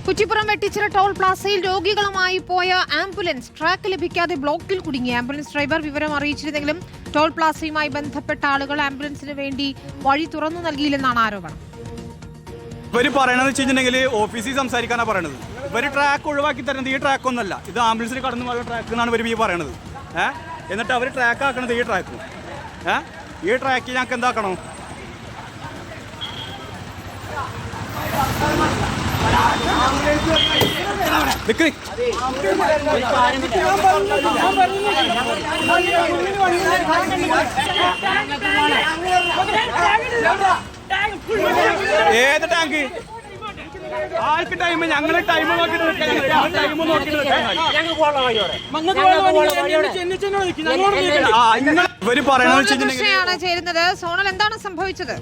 Kuttippuram Vettichira toll പ്ലാസയിൽ രോഗികളുമായി പോയ ambulance track ലഭിക്കാതെ ബ്ലോക്കിൽ കുടുങ്ങി. ആംബുലൻസ് ഡ്രൈവർ വിവരം അറിയിച്ചിരുന്നെങ്കിലും ടോൾ പ്ലാസയുമായി ബന്ധപ്പെട്ട ആളുകൾ ആംബുലൻസിന് വേണ്ടി വഴി തുറന്നു നൽകിയില്ലെന്നാണ് ആരോപണം. ഇവർ പറയണത് വെച്ചിട്ടുണ്ടെങ്കിൽ ഓഫീസിൽ സംസാരിക്കാനാണ് പറയണത്. ഇവർ ട്രാക്ക് ഒഴിവാക്കി തരുന്നത് ഈ ട്രാക്ക് ഒന്നല്ല, ഇത് ആംബുലൻസിൽ കടന്നു പോയ ട്രാക്ക് എന്നാണ് ഇവർ ഈ പറയണത്. എന്നിട്ട് അവർ ട്രാക്ക് ആക്കണത് ഈ ട്രാക്ക്. ഈ ട്രാക്ക് ഞങ്ങൾക്ക് എന്താക്കണം? ഏത് ടാങ്ക്? ആർക്ക് ടൈം? ഞങ്ങൾ ടൈം ഇവര് പറയണ ചേരുന്നത്. സോണൽ, എന്താണ് സംഭവിച്ചത്?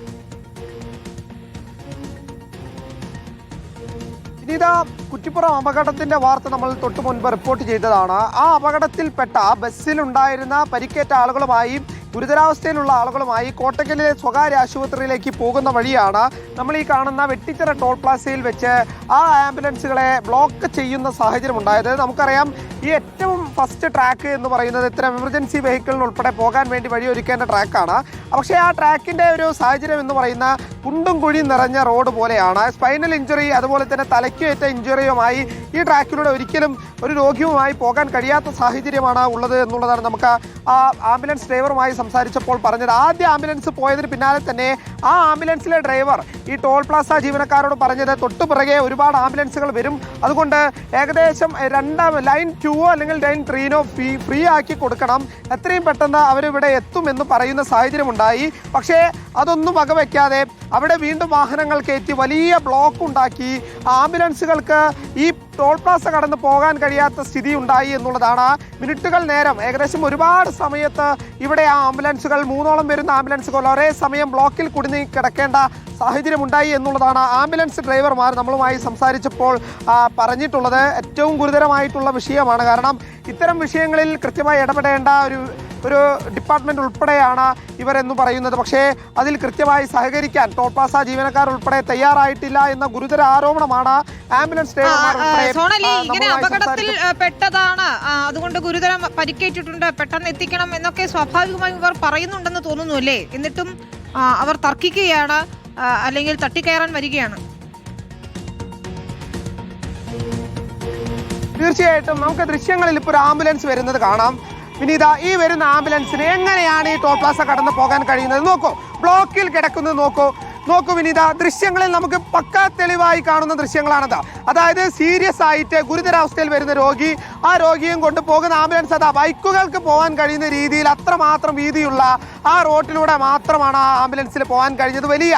ഇതാ കുറ്റിപ്പുറം അപകടത്തിന്റെ വാർത്ത നമ്മൾ തൊട്ടു മുൻപ് റിപ്പോർട്ട് ചെയ്തതാണ്. ആ അപകടത്തിൽപ്പെട്ട ബസ്സിലുണ്ടായിരുന്ന പരിക്കേറ്റ ആളുകളുമായി ഗുരുതരാവസ്ഥയിലുള്ള ആളുകളുമായി കോട്ടക്കലിലെ സ്വകാര്യ ആശുപത്രിയിലേക്ക് പോകുന്ന വഴിയാണ് നമ്മൾ ഈ കാണുന്ന വെട്ടിച്ചിറ ടോൾ പ്ലാസയിൽ വെച്ച് ആ ആംബുലൻസുകളെ ബ്ലോക്ക് ചെയ്യുന്ന സാഹചര്യം ഉണ്ടായത്. നമുക്കറിയാം, ഈ ഏറ്റവും ഫസ്റ്റ് ട്രാക്ക് എന്ന് പറയുന്നത് ഇത്തരം എമർജൻസി വെഹിക്കിളിന് ഉൾപ്പെടെ പോകാൻ വേണ്ടി വഴിയൊരുക്കേണ്ട ട്രാക്കാണ്. പക്ഷേ ആ ട്രാക്കിൻ്റെ ഒരു സാഹചര്യം എന്ന് പറയുന്ന കുണ്ടും കുഴിയും നിറഞ്ഞ റോഡ് പോലെയാണ്. സ്പൈനൽ ഇഞ്ചുറി അതുപോലെ തന്നെ തലയ്ക്കേറ്റ ഇഞ്ചുറിയുമായി ഈ ട്രാക്കിലൂടെ ഒരിക്കലും ഒരു രോഗിയുമായി പോകാൻ കഴിയാത്ത സാഹചര്യമാണ് ഉള്ളത് എന്നുള്ളതാണ് നമുക്ക് ആ ആംബുലൻസ് ഡ്രൈവറുമായി സംസാരിച്ചപ്പോൾ പറഞ്ഞത്. ആദ്യ ആംബുലൻസ് പോയതിന് പിന്നാലെ തന്നെ ആ ആംബുലൻസിലെ ഡ്രൈവർ ഈ ടോൾ പ്ലാസ ജീവനക്കാരോട് പറഞ്ഞത് തൊട്ടു പിറകെ ഒരുപാട് ആംബുലൻസുകൾ വരും, അതുകൊണ്ട് ഏകദേശം ലൈൻ 2 അല്ലെങ്കിൽ ലൈൻ 3 ഫ്രീ ആക്കി കൊടുക്കണം, എത്രയും പെട്ടെന്ന് അവരിവിടെ എത്തുമെന്ന് പറയുന്ന സാഹചര്യമുണ്ടായി. പക്ഷേ അതൊന്നും വകവയ്ക്കാതെ അവിടെ വീണ്ടും വാഹനങ്ങൾ കയറ്റി വലിയ ബ്ലോക്ക് ഉണ്ടാക്കി ആംബുലൻസുകൾക്ക് ഈ ടോൾ പ്ലാസ കടന്ന് പോകാൻ കഴിയാത്ത സ്ഥിതി ഉണ്ടായി എന്നുള്ളതാണ്. മിനിറ്റുകൾ നേരം, ഏകദേശം ഒരുപാട് സമയത്ത് ഇവിടെ ആ ആംബുലൻസുകൾ 3ഓളം വരുന്ന ആംബുലൻസുകൾ ഒരേ സമയം ബ്ലോക്കിൽ കുടുങ്ങി കിടക്കേണ്ട സാഹചര്യമുണ്ടായി എന്നുള്ളതാണ് ആംബുലൻസ് ഡ്രൈവർമാർ നമ്മളുമായി സംസാരിച്ചപ്പോൾ പറഞ്ഞിട്ടുള്ളത്. ഏറ്റവും ഗുരുതരമായിട്ടുള്ള വിഷയമാണ്. കാരണം ഇത്തരം വിഷയങ്ങളിൽ കൃത്യമായി ഇടപെടേണ്ട ഒരു ഡിപ്പാർട്ട്മെന്റ് ഉൾപ്പെടെയാണ് ഇവരെന്ന് പറയുന്നത്. പക്ഷേ അതിൽ കൃത്യമായി സഹകരിക്കാൻ ടോൾ പ്ലാസ ജീവനക്കാർ ഉൾപ്പെടെ തയ്യാറായിട്ടില്ല എന്ന ഗുരുതര ആരോപണമാണ് ആംബുലൻസ് ഡ്രൈവർമാർ ഇങ്ങനെ അപകടത്തിൽ പെട്ടതാണ്, അതുകൊണ്ട് ഗുരുതരം പരിക്കേറ്റിട്ടുണ്ട്, പെട്ടെന്ന് എത്തിക്കണം എന്നൊക്കെ സ്വാഭാവികമായും ഇവർ പറയുന്നുണ്ടെന്ന് തോന്നുന്നു അല്ലേ? എന്നിട്ടും അവർ തർക്കിക്കുകയാണ്, അല്ലെങ്കിൽ തട്ടിക്കയറാൻ വരികയാണ്. തീർച്ചയായിട്ടും നമുക്ക് ദൃശ്യങ്ങളിൽ ഇപ്പോൾ ഒരു ആംബുലൻസ് വരുന്നത് കാണാം. വിനീത, ഈ വരുന്ന ആംബുലൻസിന് എങ്ങനെയാണ് ഈ ടോൾ പ്ലാസ കടന്ന് പോകാൻ കഴിയുന്നത്? നോക്കൂ, ബ്ലോക്കിൽ കിടക്കുന്നത് നോക്കൂ വിനീത. ദൃശ്യങ്ങളിൽ നമുക്ക് പക്കാ തെളിവായി കാണുന്ന ദൃശ്യങ്ങളാണത്. അതായത് സീരിയസ് ആയിട്ട് ഗുരുതരാവസ്ഥയിൽ വരുന്ന രോഗി, ആ രോഗിയും കൊണ്ട് പോകുന്ന ആംബുലൻസ് അതാ ബൈക്കുകൾക്ക് പോകാൻ കഴിയുന്ന രീതിയിൽ അത്രമാത്രം വീതിയുള്ള ആ റോട്ടിലൂടെ മാത്രമാണ് ആ ആംബുലൻസിൽ പോകാൻ കഴിഞ്ഞത്. വലിയ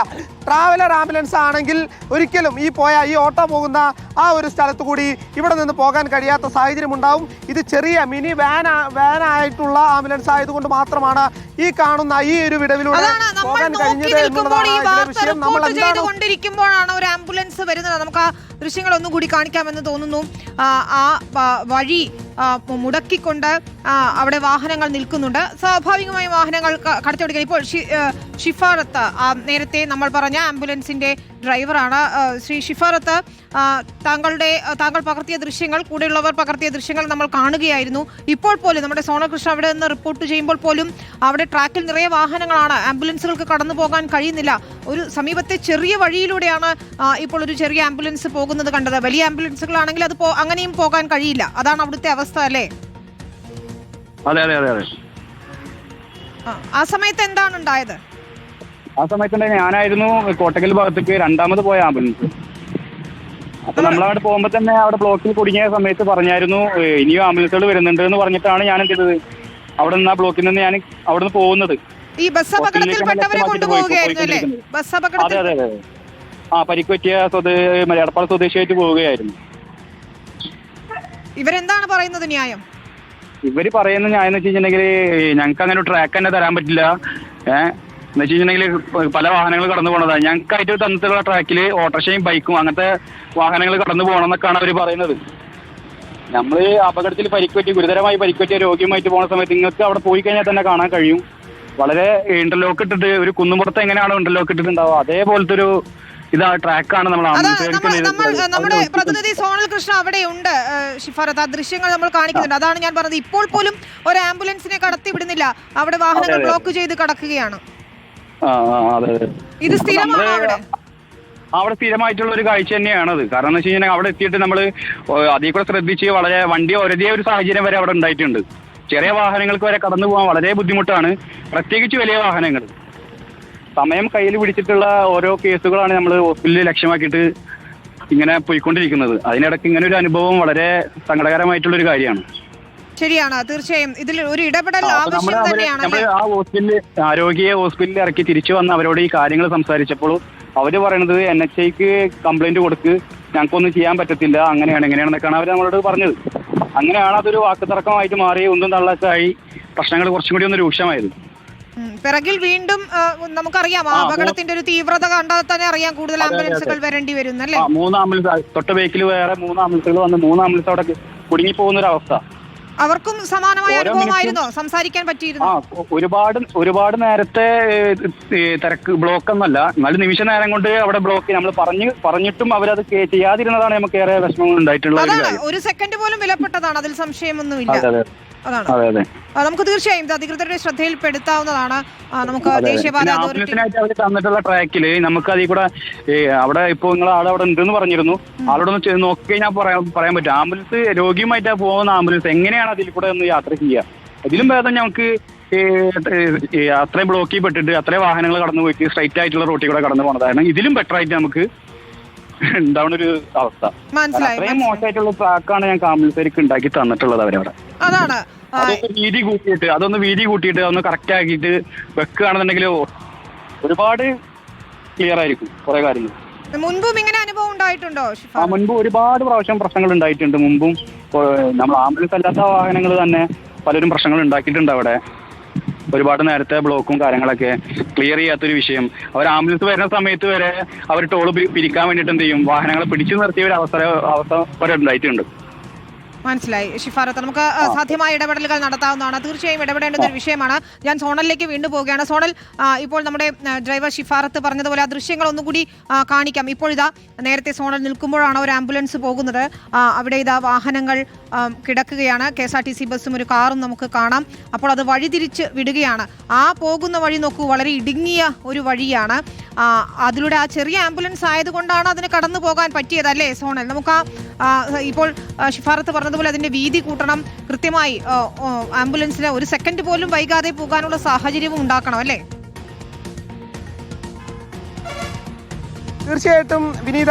ട്രാവലർ ആംബുലൻസ് ആണെങ്കിൽ ഒരിക്കലും ഈ ഓട്ടോ പോകുന്ന ആ ഒരു സ്ഥലത്ത് കൂടി ഇവിടെ നിന്ന് പോകാൻ കഴിയാത്ത സാഹചര്യം ഉണ്ടാവും. ഇത് ചെറിയ മിനി വാനായിട്ടുള്ള ആംബുലൻസ് ആയതുകൊണ്ട് മാത്രമാണ് ഈ കാണുന്ന ഈ ഒരു വിടവിലൂടെ പോകാൻ കഴിഞ്ഞത് എന്നുള്ളതാണ് വിഷയം. നമ്മൾ ചെയ്തുകൊണ്ടിരിക്കുമ്പോഴാണ് ഒരു ആംബുലൻസ് വരുന്നത്. നമുക്ക് ആ ദൃശ്യങ്ങൾ ഒന്നുകൂടി കാണിക്കാമെന്ന് തോന്നുന്നു. ആ വഴി മുടക്കിക്കൊണ്ട് അവിടെ വാഹനങ്ങൾ നിൽക്കുന്നുണ്ട്. സ്വാഭാവികമായും വാഹനങ്ങൾ കടത്തിവിടിക്കാൻ ഇപ്പോൾ ഷിഫാറത്ത്, നേരത്തെ നമ്മൾ പറഞ്ഞ ആംബുലൻസിന്റെ ഡ്രൈവറാണ്. ശ്രീ ഷിഫാറത്ത്, താങ്കൾ പകർത്തിയ ദൃശ്യങ്ങൾ, കൂടെയുള്ളവർ പകർത്തിയ ദൃശ്യങ്ങൾ നമ്മൾ കാണുകയായിരുന്നു. ഇപ്പോൾ പോലും നമ്മുടെ സോണൽ കൃഷ്ണ അവിടെ നിന്ന് റിപ്പോർട്ട് ചെയ്യുമ്പോൾ പോലും അവിടെ ട്രാക്കിൽ നിറയെ വാഹനങ്ങളാണ്, ആംബുലൻസുകൾക്ക് കടന്നു പോകാൻ കഴിയുന്നില്ല. ഒരു സമീപത്തെ ചെറിയ വഴിയിലൂടെയാണ് ഇപ്പോൾ ഒരു ചെറിയ ആംബുലൻസ് പോകുന്നത് കണ്ടത്. വലിയ ആംബുലൻസുകളാണെങ്കിൽ അത് അങ്ങനെയും പോകാൻ കഴിയില്ല. അതാണ് അവിടുത്തെ അവസ്ഥ അല്ലേ? അതെ. ആ സമയത്ത് എന്താണ് ഉണ്ടായത്? ആ സമയത്ത് ഞാനായിരുന്നു കോട്ടക്കൽ ഭാഗത്തേക്ക് രണ്ടാമത് പോയ ആംബുലൻസ്. അപ്പൊ നമ്മളവിടെ പോകുമ്പോ തന്നെ അവിടെ ബ്ലോക്കിൽ കുടുങ്ങിയ സമയത്ത് പറഞ്ഞായിരുന്നു ഇനിയും ആംബുലൻസുകൾ വരുന്നുണ്ട് എന്ന് പറഞ്ഞിട്ടാണ് ഞാൻ എന്ത് ചെയ്തത്, അവിടെ നിന്ന് ആ ബ്ലോക്കിൽ നിന്ന് ഞാൻ അവിടെ നിന്ന് പോകുന്നത്. ഈ ബസ് അപകടത്തിൽപ്പെട്ടവരെ കൊണ്ടുപോവുകയായിരുന്നു അല്ലേ? ബസ് അപകടത്തിൽ അതെ. പരിക്ക് പറ്റിയ എടപ്പാൾ സ്വദേശിയായിട്ട് പോവുകയായിരുന്നു. ഇവരെന്താണ് പറയുന്നത് ന്യായം? ഇവര് പറയുന്ന ന്യായം എന്ന് വെച്ചിട്ടുണ്ടെങ്കിൽ ഞങ്ങൾക്ക് അങ്ങനെ ഒരു ട്രാക്ക് തന്നെ തരാൻ പറ്റില്ല. എന്ന് വെച്ചിട്ടുണ്ടെങ്കിൽ പല വാഹനങ്ങൾ കടന്നു പോകണതാണ്. ഞങ്ങൾക്കായിട്ട് തന്നിട്ടുള്ള ട്രാക്കിൽ ഓട്ടോറിക്ഷയും ബൈക്കും അങ്ങനത്തെ വാഹനങ്ങൾ കടന്നു പോകണം എന്നൊക്കെയാണ് അവർ പറയുന്നത്. നമ്മൾ അപകടത്തിൽ ഗുരുതരമായി പരിക്കുപറ്റിയ രോഗിയുമായിട്ട് പോകുന്ന സമയത്ത് നിങ്ങൾക്ക് അവിടെ പോയി കഴിഞ്ഞാൽ തന്നെ കാണാൻ കഴിയും. വളരെ ഇന്റർലോക്ക് ഇട്ടിട്ട് ഒരു കുന്നുംപുറത്ത് എങ്ങനെയാണോ ഇന്റർലോക്ക് ഇട്ടിട്ടുണ്ടാവുക അതേപോലത്തെ ഒരു ഇത് ആ ട്രാക്കാണ് നമ്മൾ നമ്മുടെ പ്രതിനിധി സോണൽ കൃഷ്ണ അവിടെയുണ്ട് ഷിഫാറത്ത്. ആ ദൃശ്യങ്ങൾ നമ്മൾ കാണിക്കുന്നുണ്ട്. അതാണ് ഞാൻ പറഞ്ഞത്, ഇപ്പോൾ പോലും ഒരു ആംബുലൻസിനെ കടത്തി വിടുന്നില്ല, അവിടെ വാഹനങ്ങൾ ബ്ലോക്ക് ചെയ്ത് കിടക്കുകയാണ്. ഇത് സ്ഥിരമാണോ അവിടെ? അവിടെ സ്ഥിരമായിട്ടുള്ള ഒരു കാഴ്ച തന്നെയാണത്. കാരണം എന്ന് വെച്ച് കഴിഞ്ഞാൽ അവിടെ എത്തിയിട്ട് നമ്മൾ അതിൽ കൂടെ ശ്രദ്ധിച്ച് വളരെ വണ്ടി ഒരേ ഒരു സാഹചര്യം വരെ അവിടെ ഉണ്ടായിട്ടുണ്ട്. ചെറിയ വാഹനങ്ങൾക്ക് വരെ കടന്നു പോകാൻ വളരെ ബുദ്ധിമുട്ടാണ്, പ്രത്യേകിച്ച് വലിയ വാഹനങ്ങൾ. സമയം കയ്യിൽ പിടിച്ചിട്ടുള്ള ഓരോ കേസുകളാണ് നമ്മൾ ഹോസ്പിറ്റലിൽ ലക്ഷ്യമാക്കിയിട്ട് ഇങ്ങനെ പോയിക്കൊണ്ടിരിക്കുന്നത്. അതിനിടയ്ക്ക് ഇങ്ങനെ ഒരു അനുഭവം വളരെ സങ്കടകരമായിട്ടുള്ളൊരു കാര്യമാണ്. ശരിയാണ്, തീർച്ചയായും ഇതിൽ ഒരു ഇടപെടൽ ആവശ്യം തന്നെയാണ്. നമ്മൾ ആ ആരോഗ്യ ഹോസ്പിറ്റലിൽ ഇറക്കി തിരിച്ചു വന്ന് അവരോട് ഈ കാര്യങ്ങൾ സംസാരിച്ചപ്പോൾ അവര് പറയണത് NHIക്ക് കംപ്ലൈന്റ് കൊടുക്ക്, ഞങ്ങൾക്കൊന്നും ചെയ്യാൻ പറ്റത്തില്ല, അങ്ങനെയാണ് ഇങ്ങനെയാണെന്നൊക്കെയാണ് അവർ നമ്മളോട് പറഞ്ഞത്. അങ്ങനെയാണ് അതൊരു വാക്കുതർക്കമായിട്ട് മാറി, ഒന്നും തള്ളൊക്കെയായി പ്രശ്നങ്ങൾ കുറച്ചും കൂടി ഒന്ന് രൂക്ഷമായത്. പിറകിൽ വീണ്ടും നമുക്കറിയാം ആ അപകടത്തിന്റെ ഒരു തീവ്രത കണ്ടാൽ തന്നെ അറിയാം, കൂടുതൽ ആംബുലൻസുകൾ വരേണ്ടി വരും അല്ലേ? 3 ആംബുലൻസ് തൊട്ട് ബേക്കിൽ വേറെ 3 ആംബുലൻസുകൾ വന്ന് 3 ആംബുലൻസ് അവിടെ കുടുങ്ങി പോകുന്ന ഒരു അവസ്ഥ. അവർക്കും സമാനമായ അനുഭവമായിരുന്നോ? സംസാരിക്കാൻ പറ്റിയിരുന്നു? ഒരുപാട് നേരത്തെ തിരക്ക് ബ്ലോക്ക് ഒന്നല്ല, എന്നാലും നിമിഷ നേരം കൊണ്ട് അവിടെ ബ്ലോക്ക് നമ്മൾ പറഞ്ഞിട്ടും അവരത് ചെയ്യാതിരുന്നതാണ് നമുക്ക് ഏറെ വിഷമങ്ങൾ ഉണ്ടായിട്ടുള്ളത്. ഒരു സെക്കൻഡ് പോലും വിലപ്പെട്ടതാണ്, അതിൽ സംശയമൊന്നുമില്ല. അതാണ് നമുക്ക് തീർച്ചയായും അധികൃതരുടെ ശ്രദ്ധയിൽപ്പെടുത്താവുന്നതാണ്. നമുക്ക് ദേശീയപാത അതോറിറ്റി അവർ തന്നിട്ടുള്ള ട്രാക്കില് നമുക്ക് അതിൽ കൂടെ അവിടെ ഇപ്പൊ നിങ്ങൾ ആളവിടെ ഉണ്ടെന്ന് പറഞ്ഞിരുന്നു, ആളോടൊന്ന് നോക്കി കഴിഞ്ഞാൽ പറയാൻ പറ്റും. ആംബുലൻസ് രോഗിയുമായിട്ടാ പോകുന്ന ആംബുലൻസ് എങ്ങനെയാണ് അതിൽ കൂടെ ഒന്ന് യാത്ര ചെയ്യുക? ഇതിലും ഭേദം ഞങ്ങൾക്ക് അത്രയും ബ്ലോക്കിൽ പെട്ടിട്ട് അത്രയും വാഹനങ്ങൾ കടന്നു പോയിട്ട് സ്ട്രൈറ്റ് ആയിട്ടുള്ള റോട്ടിൽ കൂടെ കടന്നു പോകുന്നതാണ് ഇതിലും ബെറ്റർ ആയിട്ട് നമുക്ക് ഉണ്ടാവുന്ന ഒരു അവസ്ഥ. അത്രയും മോശമായിട്ടുള്ള ട്രാക്കാണ് ഞങ്ങൾക്ക് ആംബുലൻസുകാർക്ക് ഉണ്ടാക്കി തന്നിട്ടുള്ളത് അവരവിടെ. അതാണ് അതൊന്ന് വീതി കൂട്ടിയിട്ട് അതൊന്ന് കറക്റ്റ് ആക്കിയിട്ട് വെക്കുകയാണെന്നുണ്ടെങ്കിൽ ഒരുപാട് ക്ലിയർ ആയിരിക്കും കുറെ കാര്യങ്ങൾ. മുൻപും ഇങ്ങനെ അനുഭവം ഉണ്ടായിട്ടുണ്ടോ? മുൻപ് ഒരുപാട് പ്രാവശ്യം പ്രശ്നങ്ങൾ ഉണ്ടായിട്ടുണ്ട്. മുമ്പും നമ്മൾ ആംബുലൻസ് അല്ലാത്ത വാഹനങ്ങൾ തന്നെ പലരും പ്രശ്നങ്ങൾ ഉണ്ടാക്കിയിട്ടുണ്ട് അവിടെ. ഒരുപാട് നേരത്തെ ബ്ലോക്കും കാര്യങ്ങളൊക്കെ ക്ലിയർ ചെയ്യാത്തൊരു വിഷയം. അവർ ആംബുലൻസ് വരുന്ന സമയത്ത് വരെ അവർ ടോള് പിരിക്കാൻ വേണ്ടിയിട്ട് എന്ത് ചെയ്യും, വാഹനങ്ങൾ പിടിച്ചു നിർത്തിയ ഒരു അവസ്ഥ വരെ ഉണ്ടായിട്ടുണ്ട്. മനസ്സിലായി ഷിഫാറത്ത്. നമുക്ക് സാധ്യമായ ഇടപെടലുകൾ നടത്താവുന്നതാണ്, തീർച്ചയായും ഇടപെടേണ്ടുന്ന ഒരു വിഷയമാണ്. ഞാൻ സോണലിലേക്ക് വീണ്ടും പോവുകയാണ്. സോണൽ, ഇപ്പോൾ നമ്മുടെ ഡ്രൈവർ ഷിഫാറത്ത് പറഞ്ഞതുപോലെ ആ ദൃശ്യങ്ങൾ ഒന്നുകൂടി കാണിക്കാം. ഇപ്പോൾ ഇതാ നേരത്തെ സോണൽ നിൽക്കുമ്പോഴാണ് ഒരു ആംബുലൻസ് പോകുന്നത്. അവിടെ ഇതാ വാഹനങ്ങൾ കിടക്കുകയാണ്. KSRTC ബസ്സും ഒരു കാറും നമുക്ക് കാണാം. അപ്പോൾ അത് വഴിതിരിച്ച് വിടുകയാണ്. ആ പോകുന്ന വഴി നോക്കൂ, വളരെ ഇടുങ്ങിയ ഒരു വഴിയാണ്. അതിലൂടെ ആ ചെറിയ ആംബുലൻസ് ആയതുകൊണ്ടാണ് അതിന് കടന്നു പോകാൻ പറ്റിയത് അല്ലേ സോണൽ? നമുക്ക് ഇപ്പോൾ ഷിഫാറത്ത് പറഞ്ഞതുപോലെ അതിന്റെ വീതി കൂട്ടണം, കൃത്യമായി ആംബുലൻസിന് ഒരു സെക്കൻഡ് പോലും വൈകാതെ പോകാനുള്ള സാഹചര്യവും ഉണ്ടാക്കണം അല്ലേ? തീർച്ചയായിട്ടും വിനീത,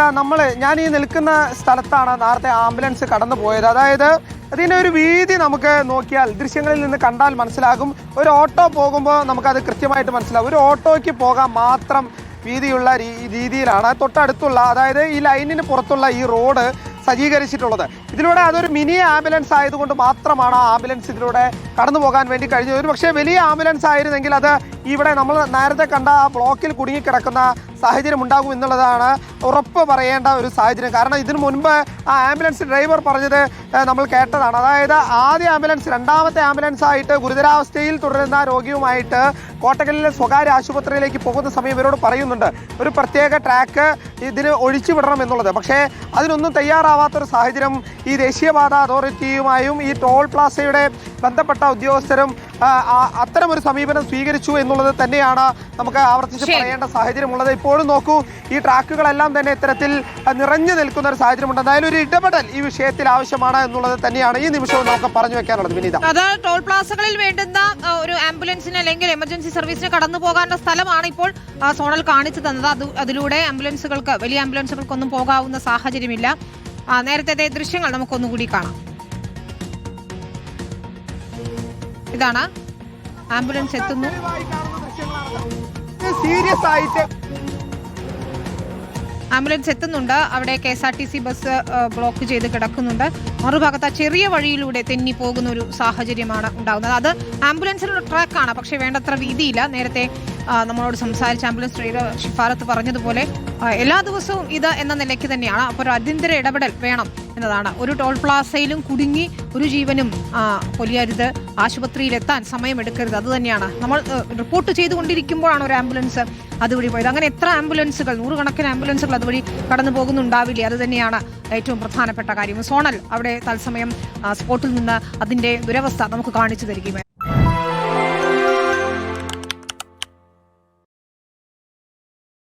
ഞാൻ ഈ നിൽക്കുന്ന സ്ഥലത്താണ് നേരത്തെ ആംബുലൻസ് കടന്നു പോയത്. അതായത് അതിൻ്റെ ഒരു വീതി നമുക്ക് നോക്കിയാൽ ദൃശ്യങ്ങളിൽ നിന്ന് കണ്ടാൽ മനസ്സിലാകും. ഒരു ഓട്ടോ പോകുമ്പോൾ നമുക്കത് കൃത്യമായിട്ട് മനസ്സിലാകും. ഒരു ഓട്ടോയ്ക്ക് പോകാൻ മാത്രം വീതിയുള്ള രീതിയിലാണ് തൊട്ടടുത്തുള്ള, അതായത് ഈ ലൈനിന് പുറത്തുള്ള ഈ റോഡ് സജ്ജീകരിച്ചിട്ടുള്ളത്. ഇതിലൂടെ അതൊരു മിനി ആംബുലൻസ് ആയതുകൊണ്ട് മാത്രമാണ് ആ ആംബുലൻസ് ഇതിലൂടെ കടന്നു പോകാൻ വേണ്ടി കഴിഞ്ഞത്. ഒരു പക്ഷേ വലിയ ആംബുലൻസ് ആയിരുന്നെങ്കിൽ അത് ഇവിടെ നമ്മൾ നേരത്തെ കണ്ട ആ ബ്ലോക്കിൽ കുടുങ്ങിക്കിടക്കുന്ന സാഹചര്യം ഉണ്ടാകും എന്നുള്ളതാണ് ഉറപ്പ് പറയേണ്ട ഒരു സാഹചര്യം. കാരണം ഇതിനു മുൻപ് ആ ആംബുലൻസ് ഡ്രൈവർ പറഞ്ഞത് നമ്മൾ കേട്ടതാണ്. അതായത് ആദ്യ ആംബുലൻസ് രണ്ടാമത്തെ ആംബുലൻസ് ആയിട്ട് ഗുരുതരാവസ്ഥയിൽ തുടരുന്ന രോഗിയുമായിട്ട് കോട്ടക്കലിലെ സ്വകാര്യ ആശുപത്രിയിലേക്ക് പോകുന്ന സമയം ഇവരോട് പറയുന്നുണ്ട് ഒരു പ്രത്യേക ട്രാക്ക് ഇതിന് ഒഴിച്ചു വിടണം എന്നുള്ളത്. പക്ഷേ അതിനൊന്നും തയ്യാറാവാത്തൊരു സാഹചര്യം ഈ ദേശീയപാത അതോറിറ്റിയുമായും ഈ ടോൾ പ്ലാസയുടെ ബന്ധപ്പെട്ട ഉദ്യോഗസ്ഥരും അത്തരമൊരു സമീപനം സ്വീകരിച്ചു എന്നുള്ളത് തന്നെയാണ് നമുക്ക് ആവർത്തിച്ച് പറയേണ്ട സാഹചര്യമുള്ളത്. ഇപ്പോഴും നോക്കൂ, ഈ ട്രാക്കുകളെല്ലാം തന്നെ ഇത്തരത്തിൽ നിറഞ്ഞു നിൽക്കുന്ന ഒരു സാഹചര്യമുണ്ട്. എന്തായാലും ഒരു ഇടപെടൽ ഈ വിഷയത്തിൽ ആവശ്യമാണ് എന്നുള്ളത് തന്നെയാണ് ഈ നിമിഷവും നമുക്ക് പറഞ്ഞു വെക്കാനുള്ളത്. വിനീത, അത് ടോൾ പ്ലാസകളിൽ വേണ്ടുന്ന ഒരു ആംബുലൻസിന് അല്ലെങ്കിൽ എമർജൻസി സർവീസിന് കടന്നു പോകാനുള്ള സ്ഥലമാണ് ഇപ്പോൾ സോണൽ കാണിച്ചു തന്നത്. അതിലൂടെ ആംബുലൻസുകൾക്ക്, വലിയ ആംബുലൻസുകൾക്കൊന്നും പോകാവുന്ന സാഹചര്യമില്ല. നേരത്തെ ദൃശ്യങ്ങൾ നമുക്കൊന്നുകൂടി കാണാം. ഇതാണ് ആംബുലൻസ് എത്തുന്നു. സീരിയസ് ആയിട്ട് ആംബുലൻസ് എത്തുന്നുണ്ട്. അവിടെ KSRTC ബസ് ബ്ലോക്ക് ചെയ്ത് കിടക്കുന്നുണ്ട്. മറുഭാഗത്ത് ആ ചെറിയ വഴിയിലൂടെ തെന്നി പോകുന്ന ഒരു സാഹചര്യമാണ് ഉണ്ടാകുന്നത്. അത് ആംബുലൻസിനുള്ള ട്രാക്കാണ്, പക്ഷേ വേണ്ടത്ര വീതിയില്ല. നേരത്തെ നമ്മളോട് സംസാരിച്ച ആംബുലൻസ് ഡ്രൈവർ ഷിഫാറത്ത് പറഞ്ഞതുപോലെ എല്ലാ ദിവസവും ഇത് എന്ന നിലയ്ക്ക് തന്നെയാണ്. അപ്പോൾ ഒരു അടിയന്തര ഇടപെടൽ വേണം എന്നതാണ്. ഒരു ടോൾ പ്ലാസയിലും കുടുങ്ങി ഒരു ജീവനും പൊലിയരുത്, ആശുപത്രിയിലെത്താൻ സമയമെടുക്കരുത്. അത് തന്നെയാണ് നമ്മൾ റിപ്പോർട്ട് ചെയ്തുകൊണ്ടിരിക്കുമ്പോഴാണ് ഒരു ആംബുലൻസ് അതുവഴി പോയത്. അങ്ങനെ എത്ര ആംബുലൻസുകൾ, നൂറുകണക്കിന് ആംബുലൻസുകൾ അതുവഴി കടന്നു പോകുന്നുണ്ടാവില്ലേ? അത് തന്നെയാണ് ഏറ്റവും പ്രധാനപ്പെട്ട കാര്യം. സോണൽ അവിടെ തത്സമയം സ്പോട്ടിൽ നിന്ന് അതിൻ്റെ ദുരവസ്ഥ നമുക്ക് കാണിച്ചു തരികയും